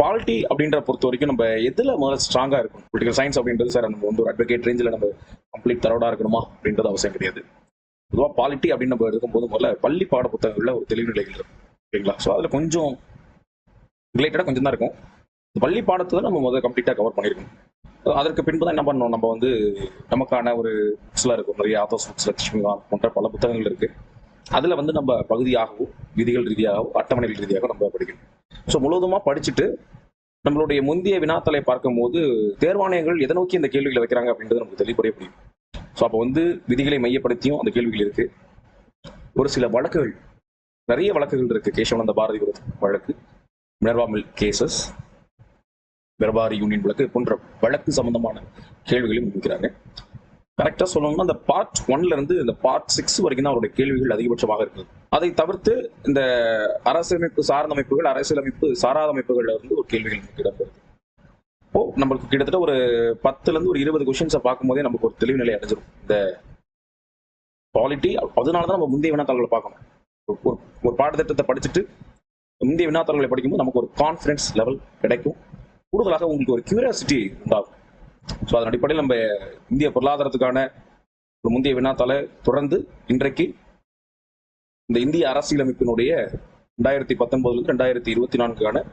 Polity அப்படின்ற பொறுத்த வரைக்கும் நம்ம எதுல முதல்ல ஸ்ட்ராங்கா இருக்கும்? பொலிட்டிக்கல் சயின்ஸ் அப்படின்றது சார் நம்ம வந்து ஒரு அட்வொகேட் ரேஞ்சில் நம்ம கம்ப்ளீட் தரோடா இருக்கணுமா அப்படின்றது அவசியம் கிடையாது. பொதுவாக பாலிட்டி அப்படின்னு நம்ம எடுக்கும்போது முதல்ல பள்ளி பாட புத்தகங்கள்ல ஒரு தெளிவு நிலைகள் இருக்கும் ஓகேங்களா. ஸோ அதில் கொஞ்சம் ரிலேட்டடாக கொஞ்சம் தான் இருக்கும். பள்ளி பாடத்தை தான் நம்ம முதல்ல கம்ப்ளீட்டாக கவர் பண்ணியிருக்கணும். அதற்கு பின்பு தான் என்ன பண்ணணும், நம்ம வந்து நமக்கான ஒரு புக்ஸ்லாம் இருக்கும், நிறைய ஆத்தர்ஸ் புக்ஸ், லட்சுமிகாந்த் போன்ற பல புத்தகங்கள் இருக்கு. அதில் வந்து நம்ம பகுதியாகவும் விதிகள் ரீதியாகவும் அட்டவணைகள் ரீதியாக நம்ம படிக்கணும். ஸோ முழுவதுமாக படிச்சுட்டு நம்மளுடைய முந்தைய வினாத்தலை பார்க்கும்போது தேர்வாணையங்கள் எதை நோக்கி இந்த கேள்விகளை வைக்கிறாங்க அப்படின்றது நமக்கு தெளிவுபடைய முடியும். ஸோ அப்போ வந்து விதிகளை மையப்படுத்தியும் அந்த கேள்விகள் இருக்கு. ஒரு சில வழக்குகள், நிறைய வழக்குகள் இருக்கு. கேசவானந்த பாரதி விருது வழக்கு, மினர்வா மில்க் கேசஸ், வியாபாரி யூனியன் வழக்கு போன்ற வழக்கு சம்பந்தமான கேள்விகளையும் முன்வைக்கிறாங்க. கரெக்டா சொல்லணும்னா அந்த பார்ட் 1ல இருந்து இந்த பார்ட் 6 வரைக்கும் தான் அவருடைய கேள்விகள் அதிகபட்சமாக இருக்குது. அதை தவிர்த்து இந்த அரசியலமைப்பு சார்ந்த அமைப்புகள், அரசியலமைப்பு சாராத அமைப்புகள்ல இருந்து ஒரு கேள்விகள் இடம்பெறுது. இப்போ நம்மளுக்கு கிட்டத்தட்ட ஒரு 10ல இருந்து ஒரு 20 கொஸ்டின்ஸை பார்க்கும் போதே நமக்கு ஒரு தெளிவு நிலை அடைஞ்சிடும் இந்த குவாலிட்டி. அதனாலதான் நம்ம முந்தைய வினாத்தாள்களை பார்க்கணும். ஒரு பாடத்திட்டத்தை படிச்சுட்டு முந்தைய வினாத்தாள்களை படிக்கும்போது நமக்கு ஒரு கான்ஃபிடன்ஸ் லெவல் கிடைக்கும். கூடுதலாக உங்களுக்கு ஒரு கியூரியாசிட்டி உண்டாகும். ஸோ அதன் அடிப்படையில் நம்ம இந்திய பொருளாதாரத்துக்கான ஒரு முந்தைய வினாத்தாளை தொடர்ந்து இன்றைக்கு இந்த இந்திய அரசியலமைப்பினுடைய 2019 2024